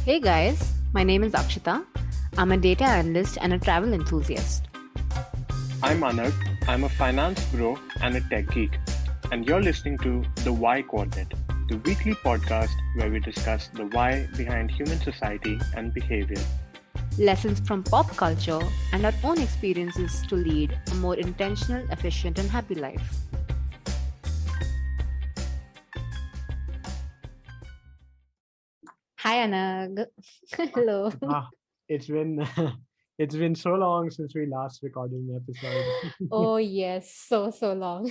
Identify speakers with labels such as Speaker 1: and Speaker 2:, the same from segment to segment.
Speaker 1: Hey guys, my name is Akshita. I'm a data analyst and a travel enthusiast.
Speaker 2: I'm Anagh. I'm a finance bro and a tech geek. And you're listening to The Why Quadrant, the weekly podcast where we discuss the why behind human society and behavior.
Speaker 1: Lessons from pop culture and our own experiences to lead a more intentional, efficient, and happy life. Hi Anagh. Hello.
Speaker 3: It's been it's been so long since we last recorded an episode.
Speaker 1: Oh yes, so long.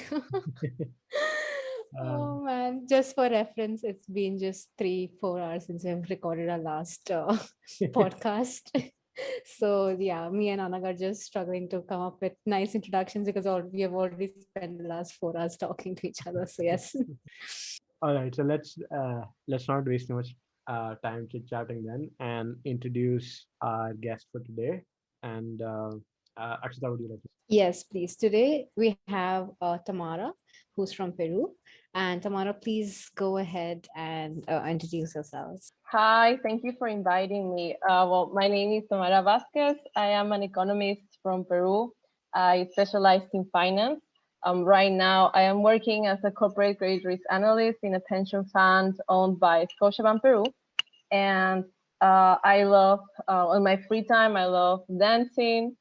Speaker 1: Oh man, just for reference, it's been just 3-4 hours since we've recorded our last podcast. So yeah, me and Anagh are just struggling to come up with nice introductions because we have already spent the last 4 hours talking to each other. So yes.
Speaker 3: All right, so let's not waste too much time chit chatting then, and introduce our guest for today. And Akshita, would you like to?
Speaker 1: Yes, please. Today we have Tamara, who's from Peru. And Tamara, please go ahead and introduce yourselves.
Speaker 4: Hi, thank you for inviting me. My name is Tamara Vasquez. I am an economist from Peru. I specialize in finance. Right now, I am working as a corporate credit risk analyst in a pension fund owned by Scotiabank Peru. And I love, on my free time, I love dancing,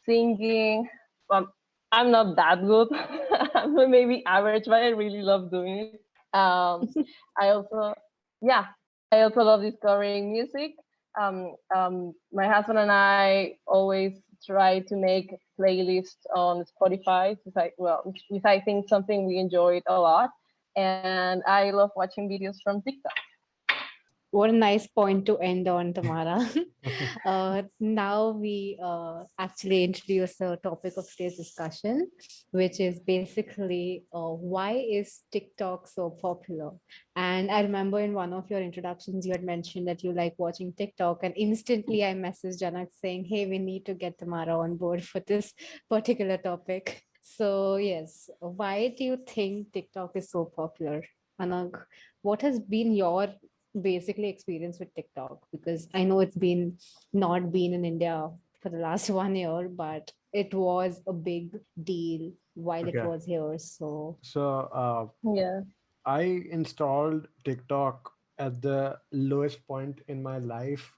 Speaker 4: singing. I'm not that good. I'm maybe average, but I really love doing it. I also, yeah, I also love discovering music. My husband and I always try to make playlists on Spotify, which I think something we enjoyed a lot. And I love watching videos from TikTok.
Speaker 1: What a nice point to end on, Tamara. Now we actually introduce the topic of today's discussion, which is basically why is TikTok so popular? And I remember in one of your introductions, you had mentioned that you like watching TikTok, and instantly I messaged Janak saying, "Hey, we need to get Tamara on board for this particular topic." So yes, why do you think TikTok is so popular? Anagh, what has been your basically experience with TikTok? Because I know it's not been in India for the last 1 year, but it was a big deal while it
Speaker 3: Okay,
Speaker 1: was here. So
Speaker 3: so
Speaker 4: Yeah.
Speaker 3: I installed TikTok at the lowest point in my life.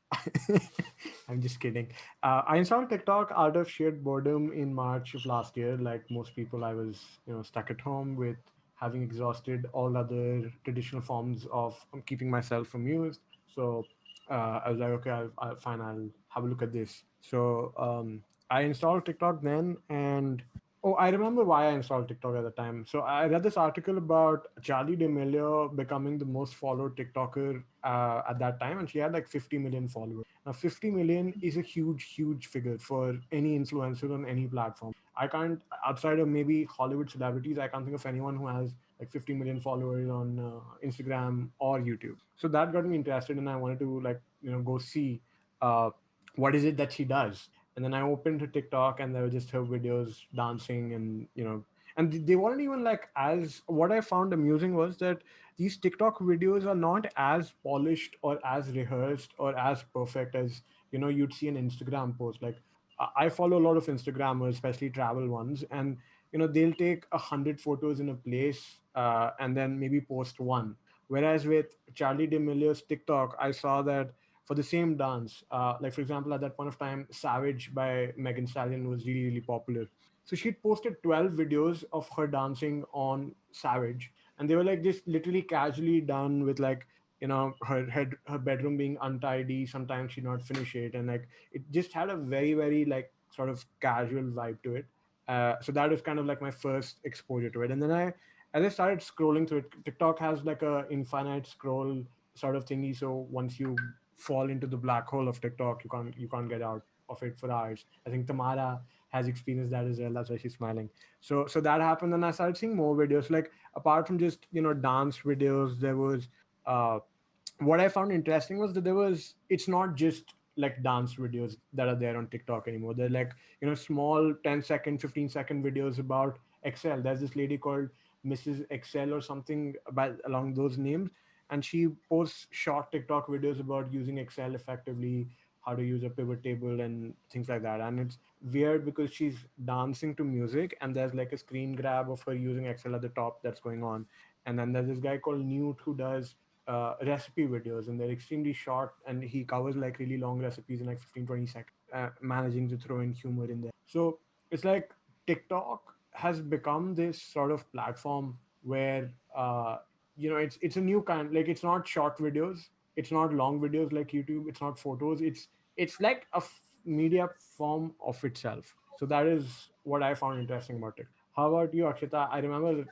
Speaker 3: I'm just kidding. I installed TikTok out of sheer boredom in March of last year. Like most people, I was stuck at home with having exhausted all other traditional forms of keeping myself amused. So I was like, okay, fine. I'll have a look at this. So I installed TikTok then, and oh, I remember why I installed TikTok at the time. So I read this article about Charlie D'Amelio becoming the most followed TikToker at that time, and she had like 50 million followers. Now, 50 million is a huge figure for any influencer on any platform. I can't, outside of maybe Hollywood celebrities, I can't think of anyone who has like 50 million followers on Instagram or YouTube. So that got me interested, and I wanted to go see uh, what is it that she does. And then I opened her TikTok, and there were just her videos dancing, and and they weren't even like as. What I found amusing was that these TikTok videos are not as polished or as rehearsed or as perfect as you'd see an Instagram post. Like I follow a lot of Instagrammers, especially travel ones, and they'll take 100 photos in a place and then maybe post one. Whereas with Charlie D'Amelio's TikTok, I saw that for the same dance. Like for example, at that point of time, "Savage" by Megan Stallion was really popular. So she'd posted 12 videos of her dancing on "Savage," and they were like just literally casually done with like her bedroom being untidy. Sometimes she'd not finish it, and like it just had a very like sort of casual vibe to it. So that was kind of like my first exposure to it, and then as I started scrolling through it, TikTok has like a infinite scroll sort of thingy. So once you fall into the black hole of TikTok, you can't get out of it for hours. I think Tamara has experienced that as well. That's why she's smiling. So that happened, and I started seeing more videos. Like apart from just dance videos, there was what I found interesting was that it's not just like dance videos that are there on TikTok anymore. They're like small 10-second, 15-second videos about Excel. There's this lady called Mrs. Excel or something along those names, and she posts short TikTok videos about using Excel effectively, how to use a pivot table and things like that. And it's weird because she's dancing to music, and there's like a screen grab of her using Excel at the top that's going on. And then there's this guy called Newt who does recipe videos, and they're extremely short, and he covers like really long recipes in like 15-20 seconds, managing to throw in humor in there. So it's like TikTok has become this sort of platform where it's a new kind. Like, it's not short videos, it's not long videos like YouTube, it's not photos, it's like a media form of itself. So that is what I found interesting about it. How about you, Akshita? I remember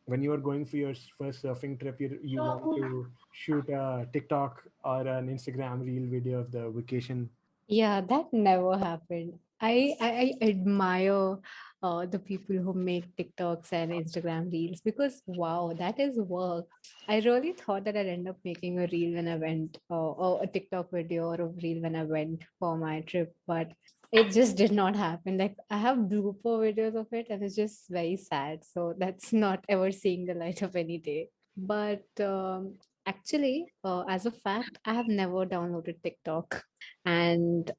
Speaker 3: when you were going for your first surfing trip, you wanted to shoot a TikTok or an Instagram reel video of the vacation.
Speaker 1: Yeah, that never happened. I admire the people who make TikToks and Instagram reels because wow, that is work. I really thought that I'd end up making a reel when I went, or a TikTok video or a reel when I went for my trip, but it just did not happen. Like, I have blooper videos of it, and it's just very sad. So that's not ever seeing the light of any day. But actually, as a fact, I have never downloaded TikTok, and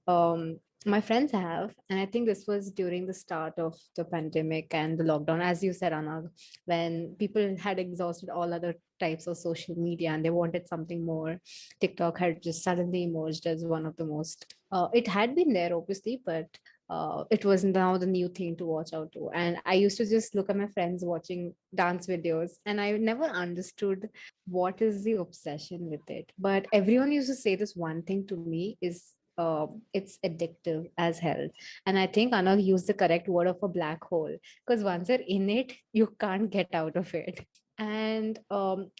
Speaker 1: my friends have. And I think this was during the start of the pandemic and the lockdown, as you said, Anna, when people had exhausted all other types of social media and they wanted something more. TikTok had just suddenly emerged as one of the most, it had been there obviously, but it was now the new thing to watch out to. And I used to just look at my friends watching dance videos, and I never understood what is the obsession with it. But everyone used to say this one thing to me is, it's addictive as hell. And I think Anna used the correct word of a black hole, because once you're in it, you can't get out of it. And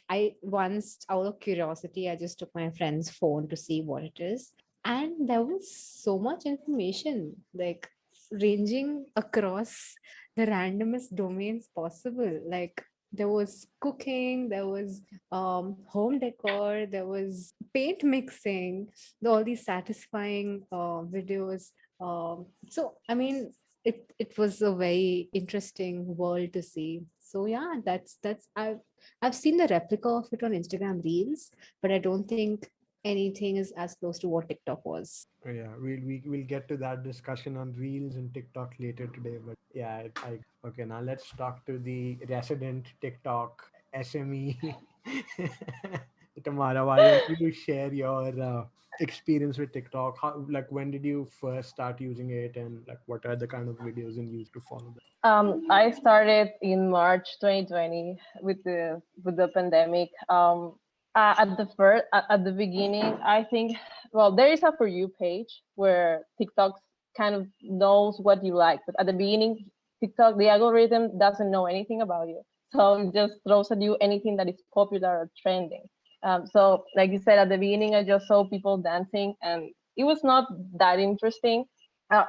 Speaker 1: I once, out of curiosity, I just took my friend's phone to see what it is. And there was so much information, like ranging across the randomest domains possible. Like, there was cooking, there was home decor, there was paint mixing, all these satisfying videos. So, I mean, it was a very interesting world to see. So yeah, that's I've seen the replica of it on Instagram Reels, but I don't think anything is as close to what TikTok was.
Speaker 3: Yeah, we'll get to that discussion on Reels and TikTok later today. But yeah, okay. Now let's talk to the resident TikTok SME. Tamara, why don't you share your experience with TikTok? How, like, when did you first start using it, and like, what are the kind of videos and use to follow them?
Speaker 4: I started in March 2020 with the pandemic. At the beginning, I think, well, there is a For You page where TikTok kind of knows what you like, but at the beginning, TikTok, the algorithm doesn't know anything about you, so it just throws at you anything that is popular or trending. So, like you said, at the beginning, I just saw people dancing, and it was not that interesting.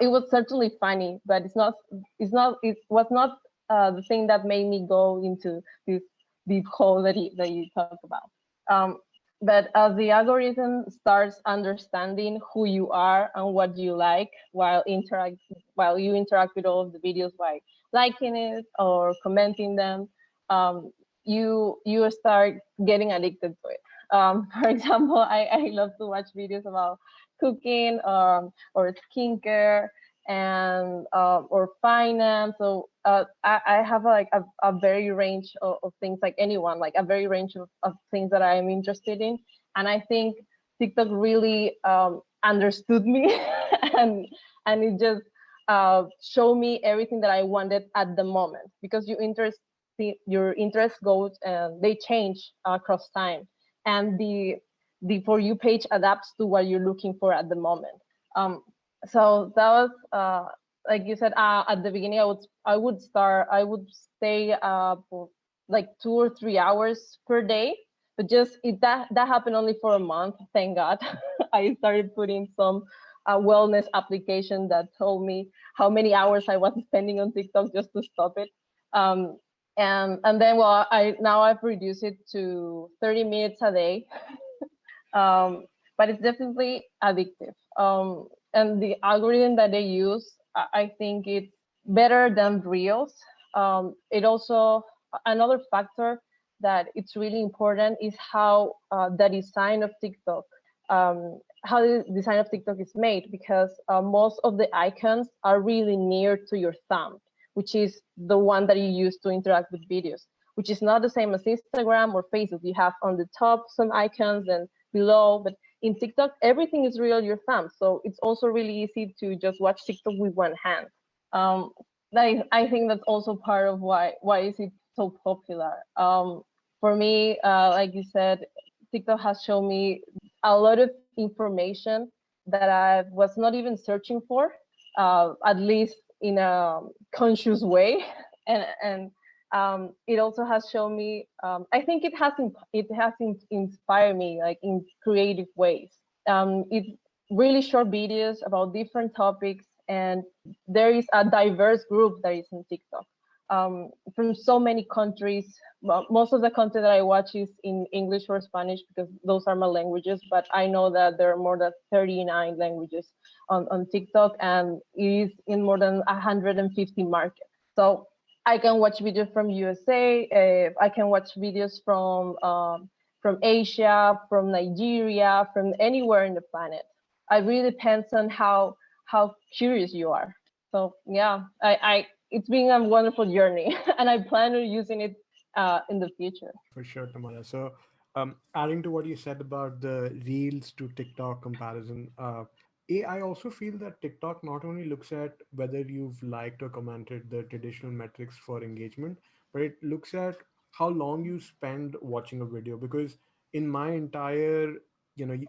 Speaker 4: It was certainly funny, but it was not the thing that made me go into this deep hole that you talk about. Um, but as the algorithm starts understanding who you are and what you like while you interact with all of the videos, by liking it or commenting them, um, you start getting addicted to it. For example, I love to watch videos about cooking, or skincare, and or finance. So I have like a very range of things, like anyone, like a very range of things that I'm interested in. And I think TikTok really understood me and it just showed me everything that I wanted at the moment, because your interest goes and they change across time, and the For You page adapts to what you're looking for at the moment. Um, so that was like you said, at the beginning, I would stay for like 2 or 3 hours per day, but that happened only for a month. Thank God. I started putting some wellness application that told me how many hours I was spending on TikTok just to stop it. Um, and then, well, I've reduced it to 30 minutes a day. um, but it's definitely addictive. And the algorithm that they use, I think it's better than Reels. It also, another factor that it's really important is how the design of TikTok, how the design of TikTok is made, because most of the icons are really near to your thumb, which is the one that you use to interact with videos, which is not the same as Instagram or Facebook. You have on the top some icons and below, but in TikTok, everything is really your thumb. So it's also really easy to just watch TikTok with one hand. Um, I think that's also part of why is it so popular. For me, like you said, TikTok has shown me a lot of information that I was not even searching for, at least in a conscious way, and it also has shown me. I think it has inspired me like in creative ways. It's really short videos about different topics, and there is a diverse group that is in TikTok, from so many countries. Well, most of the content that I watch is in English or Spanish because those are my languages, but I know that there are more than 39 languages on TikTok, and it is in more than 150 markets. So I can watch videos from USA, I can watch videos from Asia, from Nigeria, from anywhere in the planet. It really depends on how curious you are. So yeah, I it's been a wonderful journey, and I plan on using it in the future.
Speaker 3: For sure, Tamara. So, adding to what you said about the Reels to TikTok comparison, I also feel that TikTok not only looks at whether you've liked or commented the traditional metrics for engagement, but it looks at how long you spend watching a video. Because in my entire,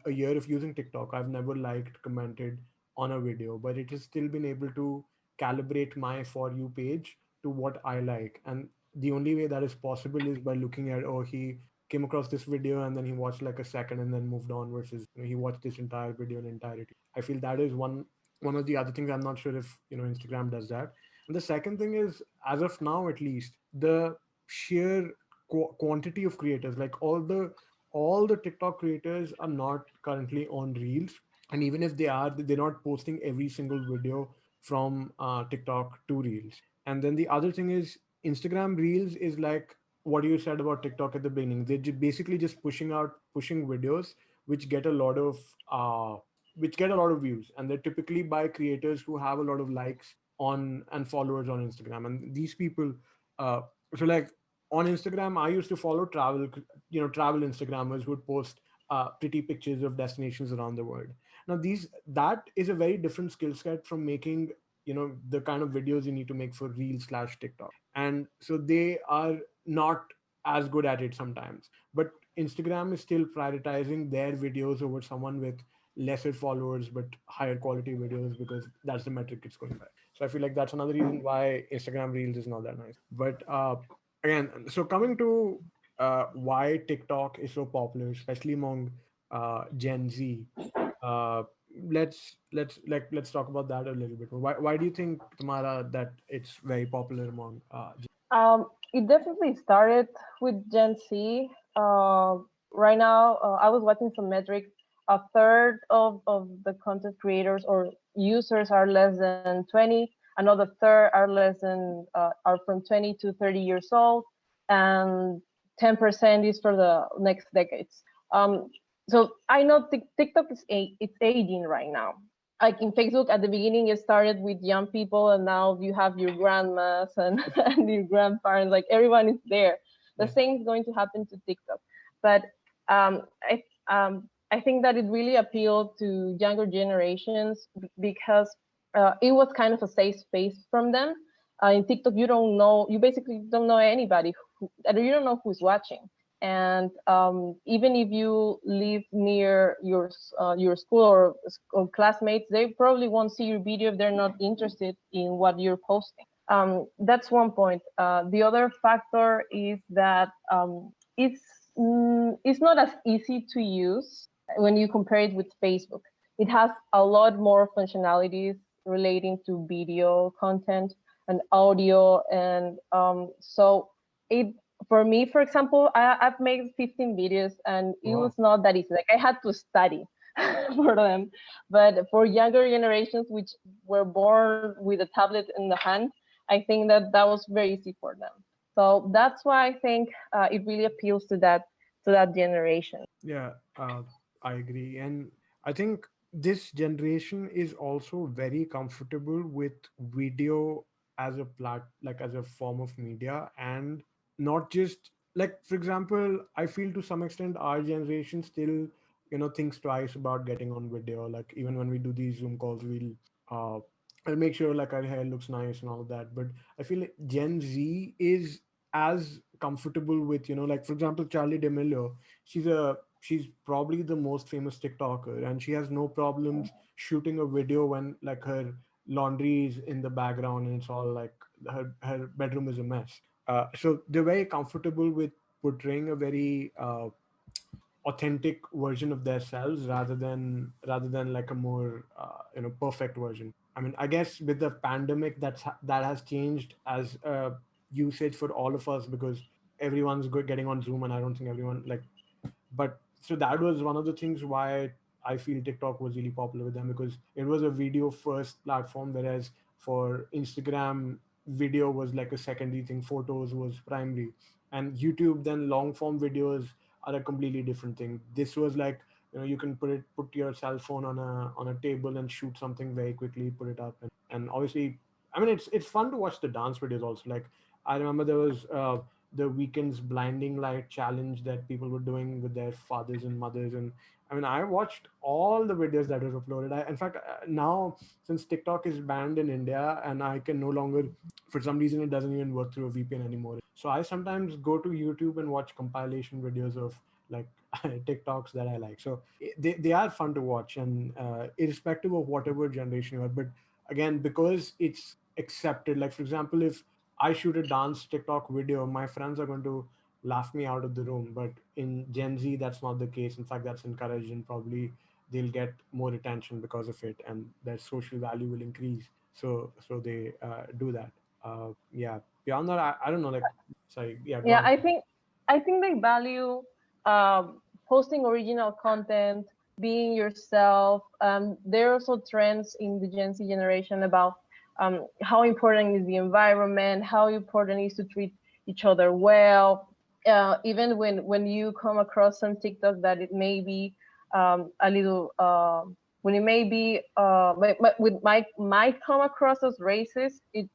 Speaker 3: a year of using TikTok, I've never liked, commented on a video, but it has still been able to calibrate my For You page to what I like. And the only way that is possible is by looking at, oh, he came across this video and then he watched like a second and then moved on, versus he watched this entire video in entirety. I feel that is one of the other things. I'm not sure if Instagram does that. And the second thing is, as of now at least, the sheer quantity of creators, like all the TikTok creators are not currently on Reels, and even if they are, they're not posting every single video from TikTok to Reels. And then the other thing is, Instagram Reels is like what you said about TikTok at the beginning. They're basically just pushing videos which get a lot of uh, views, and they're typically by creators who have a lot of likes on and followers on Instagram. And these people, uh, so like on Instagram, I used to follow travel Instagrammers who would post pretty pictures of destinations around the world. Now, that is a very different skill set from making the kind of videos you need to make for Reel/TikTok, and so they are not as good at it sometimes. But Instagram is still prioritizing their videos over someone with lesser followers but higher quality videos, because that's the metric it's going by. So I feel like that's another reason why Instagram Reels is not that nice. But again, so coming to why TikTok is so popular, especially among Gen Z. Uh, let's talk about that a little bit. Why do you think, Tamara, that it's very popular among
Speaker 4: It definitely started with Gen Z. Right now, I was watching some metrics. A third of the content creators or users are less than 20. Another third are less than are from 20 to 30 years old, and 10% is for the next decades. So I know TikTok it's aging right now. Like in Facebook at the beginning, it started with young people, and now you have your grandmas and, and your grandparents. Like everyone is there. The
Speaker 3: Yeah.
Speaker 4: same is going to happen to TikTok, but I think that it really appealed to younger generations because it was kind of a safe space from them. In TikTok, you basically don't know anybody, you don't know who's watching. And even if you live near your school or classmates, they probably won't see your video if they're not interested in what you're posting. That's one point. The other factor is that it's not as easy to use when you compare it with Facebook. It has a lot more functionalities relating to video content and audio, and so it for me, for example, I've made 15 videos, and it
Speaker 3: Wow.
Speaker 4: was not that easy. Like I had to study for them. But for younger generations, which were born with a tablet in the hand, I think that was very easy for them. So that's why I think it really appeals to that generation.
Speaker 3: Yeah, I agree. And I think this generation is also very comfortable with video as a like as a form of media, and not just like, for example, I feel to some extent our generation still, thinks twice about getting on video. Like even when we do these Zoom calls, uh I'll make sure like our hair looks nice and all of that. But I feel like Gen Z is as comfortable with, like for example, Charlie D'Amelio. She's probably the most famous TikToker, and she has no problems shooting a video when like her laundry is in the background and it's all like her bedroom is a mess. So they're very comfortable with portraying a very authentic version of themselves rather than like a more perfect version. I mean, I guess with the pandemic, that has changed as usage for all of us, because everyone's getting on Zoom, and I don't think everyone like. But so that was one of the things why I feel TikTok was really popular with them, because it was a video first platform, whereas for Instagram, video was like a secondary thing, photos was primary, and YouTube, then long form videos are a completely different thing. This was like, you can put your cell phone on a table and shoot something very quickly, put it up, and obviously, I mean, it's fun to watch the dance videos also. Like I remember there was the weekend's blinding light challenge that people were doing with their fathers and mothers. And I mean, I watched all the videos that were uploaded. In fact, now, since TikTok is banned in India, and I can no longer, for some reason, it doesn't even work through a VPN anymore, so I sometimes go to YouTube and watch compilation videos of like TikToks that I like. So they are fun to watch, and irrespective of whatever generation you are. But again, because it's accepted, like for example, if I shoot a dance TikTok video, my friends are going to laugh me out of the room. But in Gen Z, that's not the case. In fact, that's encouraged, and probably they'll get more attention because of it, and their social value will increase. So they do that. Yeah. Beyond that, I don't know. Like, sorry. Yeah. Go
Speaker 4: Yeah,
Speaker 3: on.
Speaker 4: I think they value posting original content, being yourself. There are also trends in the Gen Z generation about how important is the environment, how important it is to treat each other well. Even when you come across some TikTok that it may be a little when it may be might come across as racist, it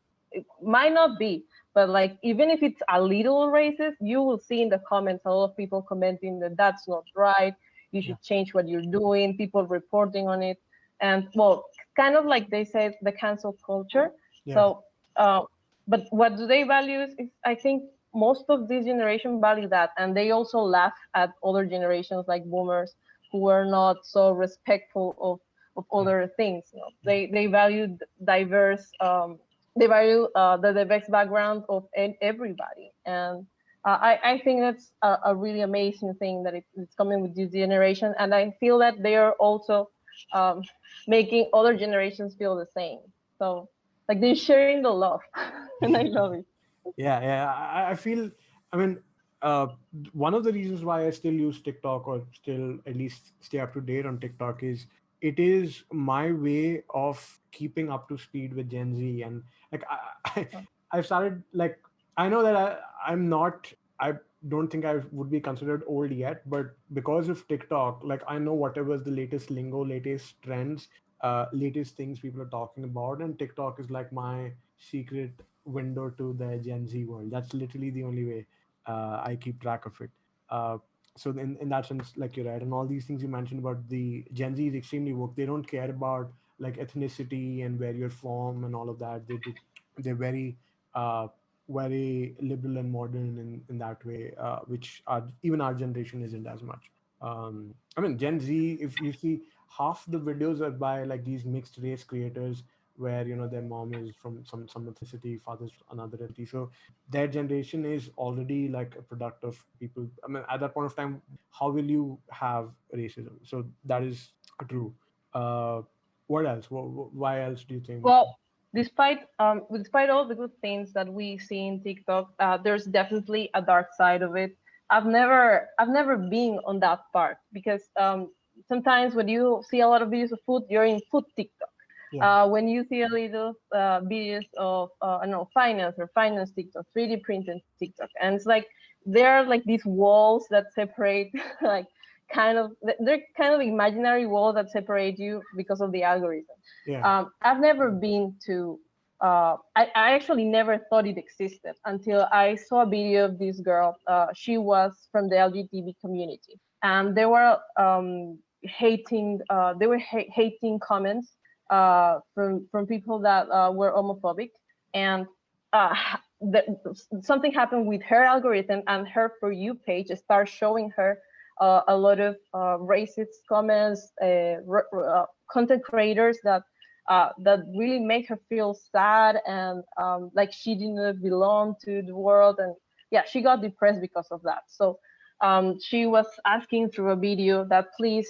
Speaker 4: might not be, but like even if it's a little racist, you will see in the comments a lot of people commenting that that's not right, you
Speaker 3: Yeah.
Speaker 4: should change what you're doing, people reporting on it. And well, kind of like they said, the cancel culture.
Speaker 3: Yeah.
Speaker 4: So uh, but what do they value is I think most of this generation value that, and they also laugh at other generations like boomers who were not so respectful of
Speaker 3: Yeah.
Speaker 4: other things.
Speaker 3: Yeah.
Speaker 4: They value diverse they value the diverse background of everybody. And I think that's a really amazing thing that it's coming with this generation. And I feel that they are also um, making other generations feel the same. So like they're sharing the love, and I love it.
Speaker 3: Yeah, I feel, I mean, one of the reasons why I still use TikTok, or still at least stay up to date on TikTok, is it is my way of keeping up to speed with Gen Z. And like I've started like, I know that I'm not, I don't think I would be considered old yet, but because of TikTok, like I know whatever is the latest lingo, latest trends, latest things people are talking about, and TikTok is like my secret window to the Gen Z world. That's literally the only way I keep track of it. So in that sense, like you're right, and all these things you mentioned about the Gen Z is extremely woke. They don't care about like ethnicity and where you're from and all of that. They're very uh, very liberal and modern in that way, which even our generation isn't as much. I mean, Gen Z, if you see, half the videos are by like these mixed race creators, where their mom is from some ethnicity, father's another ethnicity. So their generation is already like a product of people. I mean, at that point of time, how will you have racism? So that is true. uh what else? Why else do you think?
Speaker 4: Well, despite all the good things that we see in TikTok, there's definitely a dark side of it. I've never been on that part because sometimes when you see a lot of videos of food, you're in food TikTok.
Speaker 3: Yeah.
Speaker 4: When you see a little videos of I don't know, finance or finance TikTok, 3D printed TikTok, and it's like there are like these walls that separate, like they're kind of imaginary walls that separate you because of the algorithm.
Speaker 3: Yeah.
Speaker 4: I've never been to. I actually never thought it existed until I saw a video of this girl. She was from the LGBT community, and they were hating. They were hating comments from people that were homophobic, and uh, something happened with her algorithm, and her For You page started showing her a lot of racist comments, content creators that really make her feel sad, and like she didn't belong to the world, and yeah, she got depressed because of that. So she was asking through a video that please,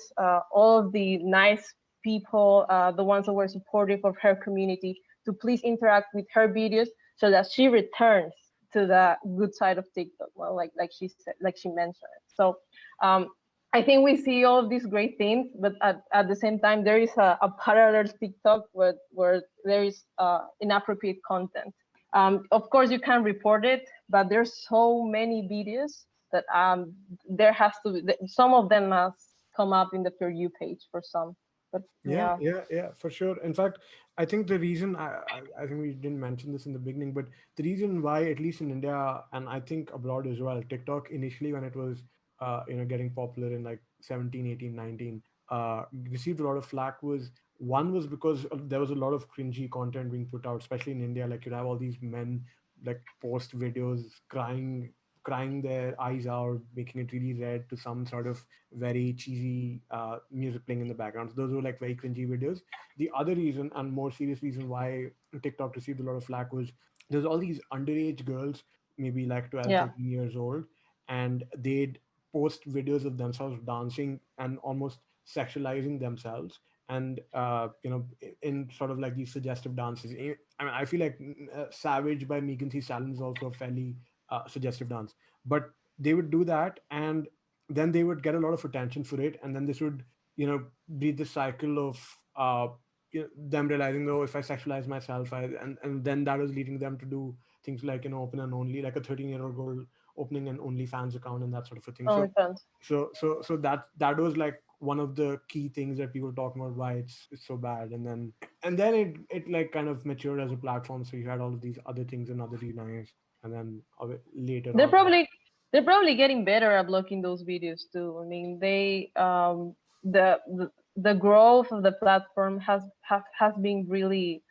Speaker 4: all of the nice people, the ones that were supportive of her community, to please interact with her videos so that she returns to the good side of TikTok. Well, like she said, like she mentioned. So um, I think we see all of these great things, but at the same time, there is a parallel TikTok where there is inappropriate content. Of course, you can report it, but there's so many videos that there has to be, some of them must come up in the For You page for some. But
Speaker 3: Yeah,
Speaker 4: yeah,
Speaker 3: yeah, yeah, for sure. In fact, I think the reason I think we didn't mention this in the beginning, but the reason why, at least in India and I think abroad as well, TikTok initially when it was getting popular in like 17, 18, 19, received a lot of flack was one was because there was a lot of cringy content being put out, especially in India. Like you'd have all these men like post videos crying their eyes out, making it really red to some sort of very cheesy music playing in the background. So those were like very cringy videos. The other reason and more serious reason why TikTok received a lot of flack was there's all these underage girls, maybe like 12,
Speaker 4: yeah,
Speaker 3: 13 years old, and they'd post videos of themselves dancing and almost sexualizing themselves and in sort of like these suggestive dances. I mean, I feel like Savage by Megan Thee Stallion is also a fairly suggestive dance, but they would do that and then they would get a lot of attention for it, and then this would be the cycle of them realizing, oh, if I sexualize myself, and then that was leading them to do things like open an only, like a 13-year-old girl opening an OnlyFans account and that sort of a thing. So
Speaker 4: OnlyFans.
Speaker 3: that was like one of the key things that people talk about why it's so bad, and then it like kind of matured as a platform, so you had all of these other things and other nice, and then later
Speaker 4: They're
Speaker 3: on.
Speaker 4: probably they're probably getting better at blocking those videos too. I mean, the growth of the platform has been really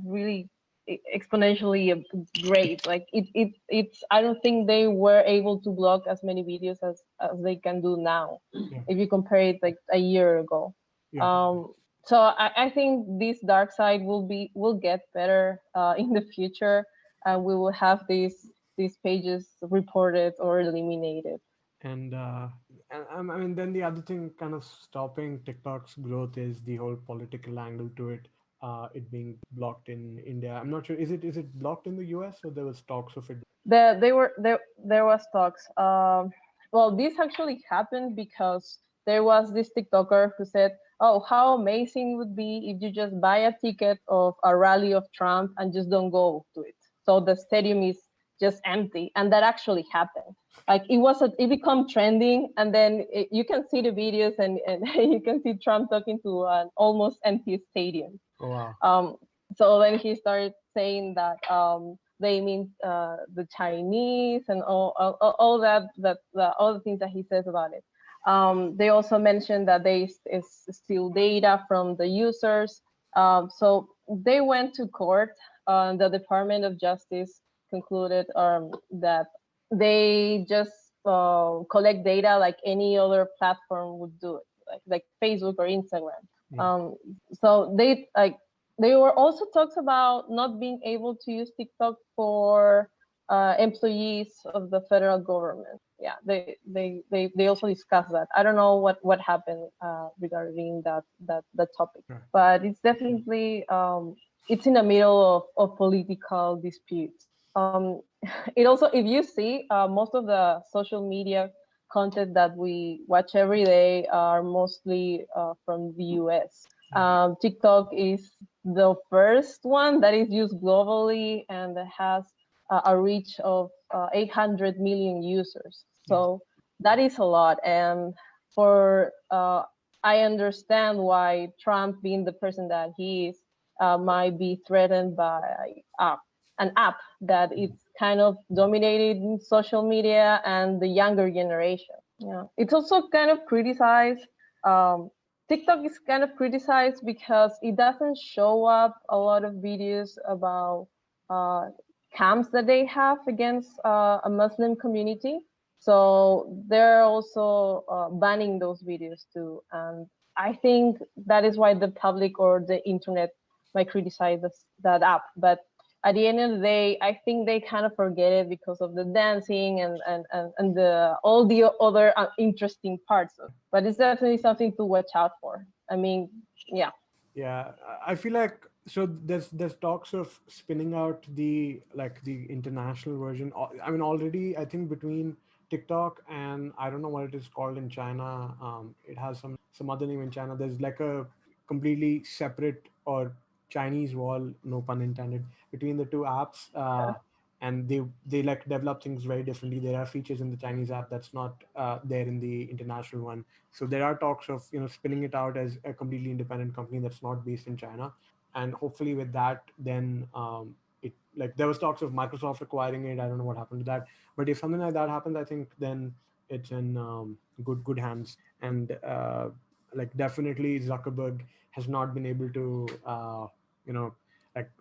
Speaker 4: really exponentially great. Like it's I don't think they were able to block as many videos as they can do now,
Speaker 3: Yeah,
Speaker 4: if you compare it like a year ago.
Speaker 3: yeah.
Speaker 4: Um, so I think this dark side will get better in the future, and we will have these pages reported or eliminated.
Speaker 3: And I mean, then the other thing kind of stopping TikTok's growth is the whole political angle to it. It being blocked in India. I'm not sure. Is it blocked in the US, or there was talks of it?
Speaker 4: There was talks. Well, this actually happened because there was this TikToker who said, "Oh, how amazing it would be if you just buy a ticket of a rally of Trump and just don't go to it. So the stadium is just empty." And that actually happened. Like it became trending, and then you can see the videos, and you can see Trump talking to an almost empty stadium.
Speaker 3: Oh wow.
Speaker 4: Um, so then he started saying that they mean the Chinese and all all the things that he says about it. They also mentioned that they steal data from the users. So they went to court. The Department of Justice concluded that they just collect data like any other platform would do it, like Facebook or Instagram.
Speaker 3: Yeah.
Speaker 4: So they were also talks about not being able to use TikTok for employees of the federal government. Yeah, they also discussed that. I don't know what happened regarding that topic,
Speaker 3: Right.
Speaker 4: but it's definitely it's in the middle of political disputes. It also, if you see, most of the social media content that we watch every day are mostly from the US. TikTok is the first one that is used globally and has a reach of 800 million users. So that is a lot. And for I understand why Trump, being the person that he is, might be threatened by an app that it's kind of dominated in social media and the younger generation. Yeah, it's also kind of criticized. TikTok is kind of criticized because it doesn't show up a lot of videos about camps that they have against a Muslim community. So they're also banning those videos too. And I think that is why the public or the internet might criticize that app. But at the end of the day, I think they kind of forget it because of the dancing and the all the other interesting parts of it. But it's definitely something to watch out for. I mean, yeah.
Speaker 3: Yeah, I feel like so there's talks of spinning out the like the international version. I mean, already I think between TikTok and I don't know what it is called in China. It has some other name in China. There's like a completely separate or Chinese wall, no pun intended, between the two apps. And they like develop things very differently. There are features in the Chinese app that's not there in the international one. So there are talks of spinning it out as a completely independent company that's not based in China, and hopefully with that, then it like there was talks of Microsoft acquiring it. I don't know what happened to that, but if something like that happens, I think then it's in good hands. And like definitely Zuckerberg has not been able to you know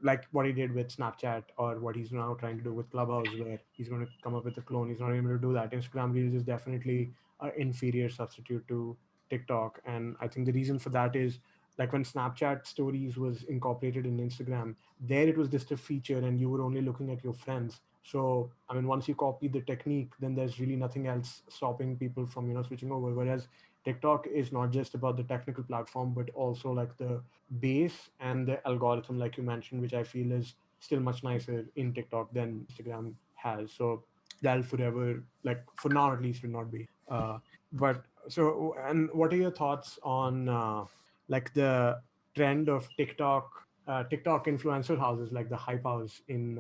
Speaker 3: like what he did with Snapchat or what he's now trying to do with Clubhouse, where he's going to come up with a clone. He's not able to do that. Instagram Reels is definitely an inferior substitute to TikTok, and I think the reason for that is like when Snapchat Stories was incorporated in Instagram, there it was just a feature, and you were only looking at your friends. So I mean, once you copy the technique, then there's really nothing else stopping people from switching over. Whereas TikTok is not just about the technical platform, but also like the base and the algorithm, like you mentioned, which I feel is still much nicer in TikTok than Instagram has. So that'll forever, like for now at least, will not be. But so, and what are your thoughts on like the trend of TikTok influencer houses, like the Hype House in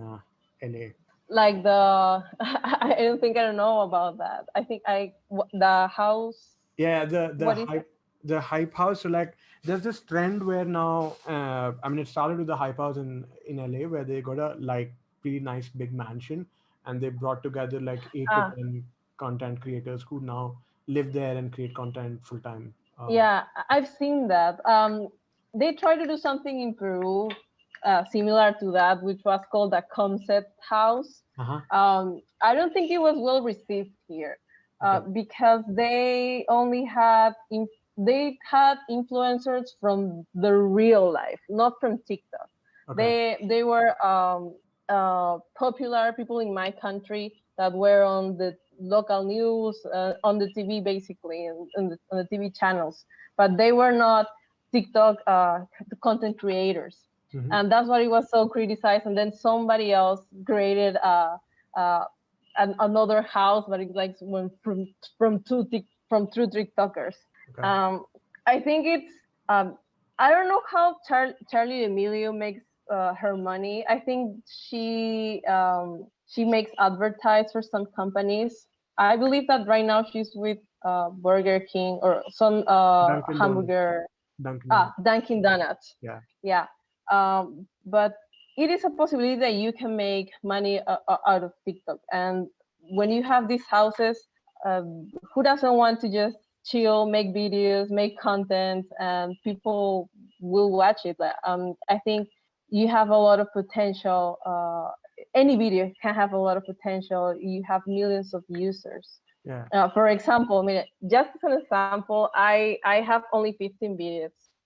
Speaker 3: LA?
Speaker 4: Like the I don't think I don't know about that. I think the house.
Speaker 3: Yeah, the
Speaker 4: What is it?
Speaker 3: hype house. So like there's this trend where now I mean it started with the hype house in LA, where they got a like pretty nice big mansion, and they brought together like 8 to 10 content creators who now live there and create content full time.
Speaker 4: Yeah, I've seen that. They tried to do something in Peru similar to that, which was called a concept house.
Speaker 3: Uh-huh.
Speaker 4: I don't think it was well received here
Speaker 3: Okay.
Speaker 4: because they only had they had influencers from the real life, not from TikTok.
Speaker 3: Okay.
Speaker 4: They were popular people in my country that were on the local news, on the TV, basically, on the TV channels, but they were not TikTok content creators.
Speaker 3: Mhm.
Speaker 4: And that's why it was so criticized. And then somebody else created uh, another house, but it's like from two TikTokers.
Speaker 3: Okay.
Speaker 4: I think it's I don't know how Charlie Emilio makes her money. I think she makes advertise for some companies. I believe that right now she's with Burger King or some
Speaker 3: Dunkin' Donuts.
Speaker 4: hamburger.
Speaker 3: Dunkin' Donuts.
Speaker 4: Dunkin' Donuts.
Speaker 3: Yeah.
Speaker 4: Yeah. But it is a possibility that you can make money out of TikTok. And when you have these houses, who doesn't want to just chill, make videos, make content, and people will watch it? I think you have a lot of potential. Any video can have a lot of potential. You have millions of users.
Speaker 3: Yeah.
Speaker 4: For example, I mean, just as an example, I have only 15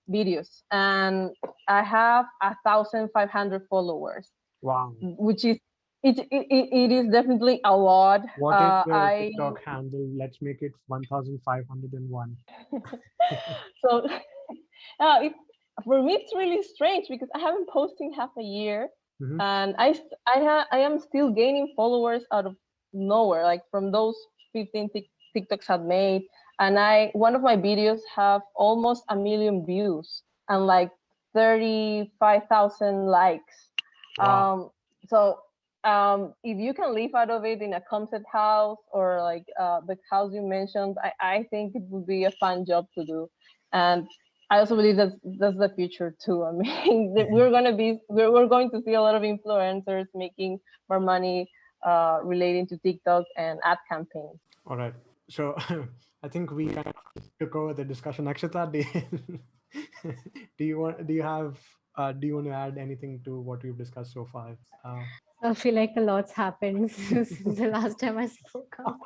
Speaker 4: videos, and I have 1,500 followers,
Speaker 3: Wow.
Speaker 4: which is it is definitely a lot.
Speaker 3: What is your TikTok handle? Let's make it 1,501.
Speaker 4: So it, for me it's really strange because I haven't posting half a year,
Speaker 3: Mhm.
Speaker 4: and I am still gaining followers out of nowhere, like from those 15 TikToks I've made, and one of my videos have almost 1 million views and like 35,000 likes.
Speaker 3: Wow.
Speaker 4: So if you can live out of it in a concept house or like the house you mentioned, I think it would be a fun job to do. And I also believe that's the future too. I mean, we're going to see a lot of influencers making more money relating to TikTok and ad campaigns.
Speaker 3: All right. So I think we kind of took over the discussion. Akshita, do you want to add anything to what we've discussed so far? Uh,
Speaker 1: I feel like a lot's happened since the last time I spoke up.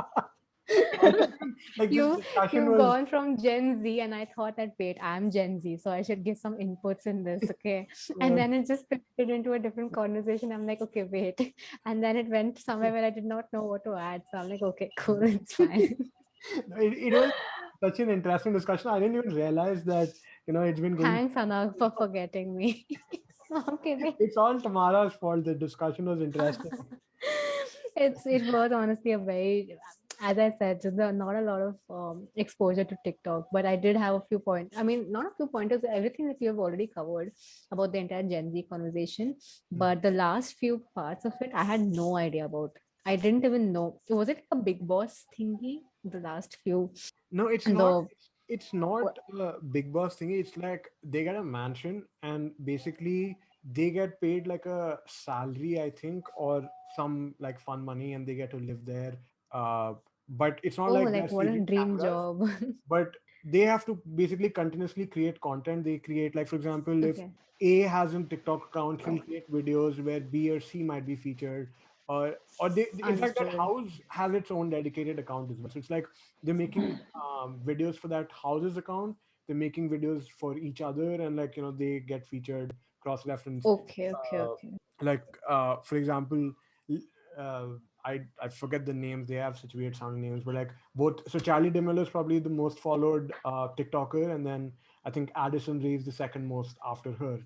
Speaker 3: I think like this discussion
Speaker 1: You've
Speaker 3: was
Speaker 1: gone from Gen Z, and I thought that wait, I'm Gen Z, so I should give some inputs in this, okay? And
Speaker 3: uh,
Speaker 1: then it just pivoted into a different conversation. I'm like, okay, wait, and then it went somewhere where I did not know what to add. So I'm like, okay, cool, it's fine.
Speaker 3: it was such an interesting discussion. I didn't even realize that it's been going.
Speaker 1: Thanks, Anagh, for forgetting me. No, I'm kidding.
Speaker 3: It's all Tamara's fault. The discussion was interesting.
Speaker 1: It was honestly a very, as I said, just not a lot of exposure to TikTok, but I did have a few points. I mean, not a few pointers, everything that you have already covered about the entire Gen Z conversation.
Speaker 3: Mhm.
Speaker 1: But the last few parts of it, I had no idea about. I didn't even know. Was it a big boss thingy? The last few
Speaker 3: No, it's
Speaker 1: and
Speaker 3: not.
Speaker 1: the
Speaker 3: It's not a big boss thingy. It's like they get a mansion and basically they get paid like a salary, I think, or some like fun money, and they get to live there. Uh, but it's not
Speaker 1: oh,
Speaker 3: like
Speaker 1: like
Speaker 3: they're
Speaker 1: what a
Speaker 3: stealing
Speaker 1: dream
Speaker 3: cameras.
Speaker 1: job.
Speaker 3: But they have to basically continuously create content. They create, like, for example, if
Speaker 1: Okay,
Speaker 3: A has a TikTok account, he'll create videos where B or C might be featured. Or in fact, that
Speaker 1: understood.
Speaker 3: house has its own dedicated account as well. So it's like they're making videos for that house's account. They're making videos for each other, and like they get featured cross reference.
Speaker 1: Okay, okay,
Speaker 3: Uh,
Speaker 1: okay.
Speaker 3: like for example, l- uh, I forget the names. They have such weird sounding names, but like both. So Charlie D'Amelio is probably the most followed TikToker, and then I think Addison Rae is the second most after her.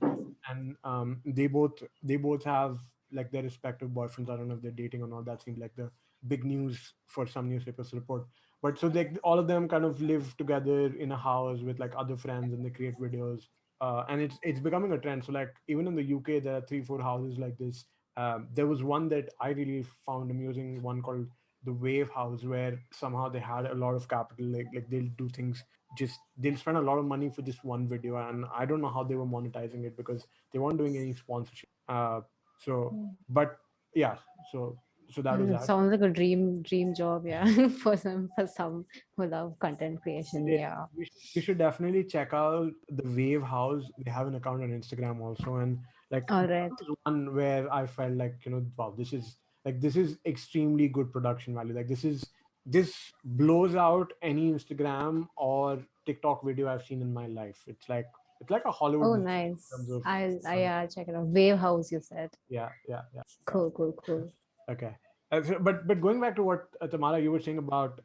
Speaker 3: And they both have like their respective boyfriends. I don't know if they're dating or not. That seemed like the big news for some newspapers to report. But so they all of them kind of live together in a house with like other friends, and they create videos. And it's becoming a trend. So like even in the UK, there are 3-4 houses like this. There was one that I really found amusing, one called the Wave House, where somehow they had a lot of capital. Like they'll do things, just they'll spend a lot of money for this one video, and I don't know how they were monetizing it because they weren't doing any sponsorship. So, but yeah, so that was that.
Speaker 1: Sounds like a dream job, yeah, for some who love content creation.
Speaker 3: It is.
Speaker 1: Yeah.
Speaker 3: You should definitely check out the Wave House. They have an account on Instagram also, and like
Speaker 1: All
Speaker 3: that
Speaker 1: right.
Speaker 3: was one where I felt like wow, this is extremely good production value. Like this blows out any Instagram or TikTok video I've seen in my life. It's like a Hollywood
Speaker 1: Oh,
Speaker 3: movie in terms
Speaker 1: nice.
Speaker 3: of
Speaker 1: I'll check it out. Wave House, you said.
Speaker 3: yeah, yeah, yeah.
Speaker 1: Cool, cool, cool.
Speaker 3: Okay. But going back to what Tamara you were saying about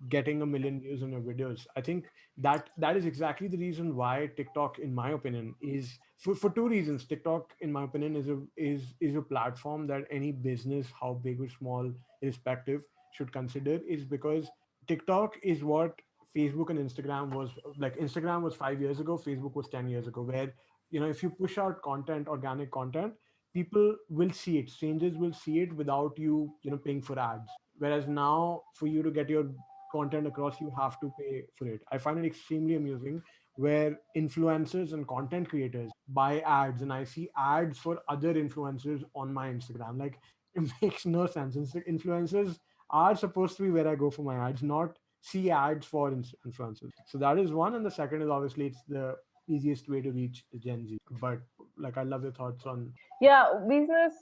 Speaker 3: getting a million views on your videos, I think that is exactly the reason why TikTok, in my opinion, is for two reasons. TikTok, in my opinion, is a platform that any business, how big or small, irrespective, should consider, is because TikTok is what Facebook and Instagram was like. Instagram was 5 years ago, Facebook was 10 years ago, where if you push out content, organic content, people will see it, strangers will see it without you paying for ads, whereas now for you to get your content across you have to pay for it. I find it extremely amusing where influencers and content creators buy ads, and I see ads for other influencers on my Instagram. Like, it makes no sense. Influencers are supposed to be where I go for my ads, not see ads for influencers. So that is one, and the second is obviously it's the easiest way to reach Gen Z. But like, I love your thoughts on.
Speaker 4: Yeah, business,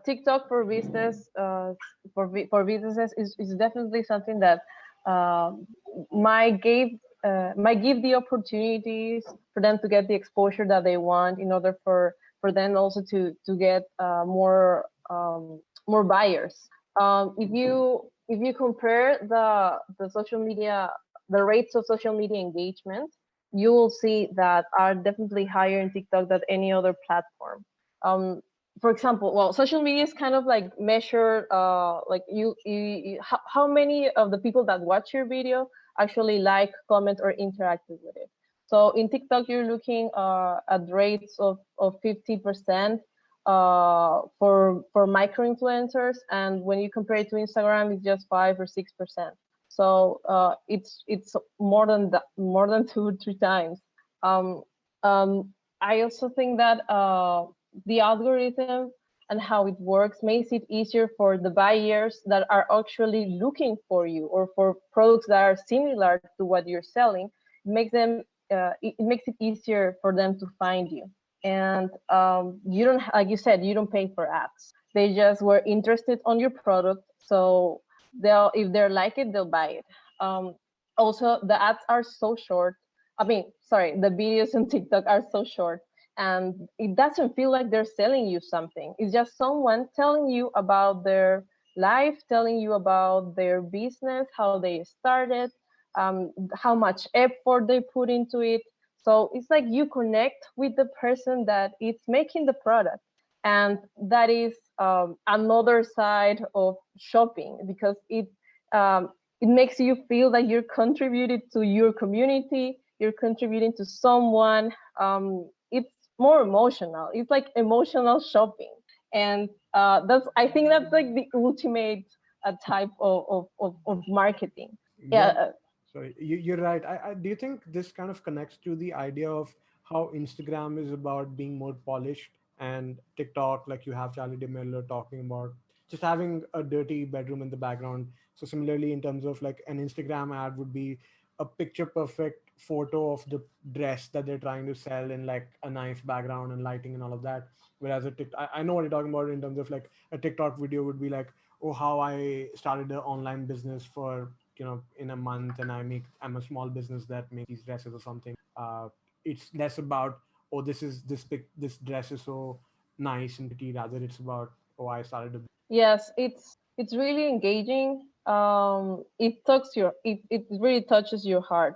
Speaker 4: TikTok for business, for businesses is definitely something that uh, might give might give the opportunities for them to get the exposure that they want in order for them also to get more buyers. If you compare the social media, the rates of social media engagement, you will see that are definitely higher in TikTok than any other platform. um for example, well, social media is kind of like measure like how many of the people that watch your video actually like, comment, or interacted with it. So in TikTok, you're looking at rates of 50% for micro influencers, and when you compare it to Instagram, it's just 5 or 6%. So it's more than that, more than 2 or 3 times. Um, I also think that the algorithm and how it works makes it easier for the buyers that are actually looking for you or for products that are similar to what you're selling. It makes them it makes it easier for them to find you. And you don't, like you said, you don't pay for ads. They just were interested on your product, so they'll, if they like it, they'll buy it. Also, the ads are so short. I mean, sorry, the videos on TikTok are so short, and it doesn't feel like they're selling you something. It's just someone telling you about their life, telling you about their business, how they started, how much effort they put into it. So it's like you connect with the person that is making the product. And that is another side of shopping, because it makes you feel that you're contributed to your community, you're contributing to someone. It's more emotional. It's like emotional shopping. And I think that's like the ultimate type of marketing.
Speaker 3: Yeah.
Speaker 4: Yeah.
Speaker 3: So you're right. Do you think this kind of connects to the idea of how Instagram is about being more polished and TikTok, like you have Charlie D'Amelio talking about just having a dirty bedroom in the background. So similarly, in terms of like an Instagram ad would be a picture perfect photo of the dress that they're trying to sell in like a nice background and lighting and all of that. Whereas I know what you're talking about in terms of like a TikTok video would be like, oh, how I started an online business for in a month, and I'm a small business that makes these dresses or something. It's less about, oh, this dress is so nice and pretty, rather it's about, oh, I started a.
Speaker 4: Yes, it's really engaging. It really touches your heart,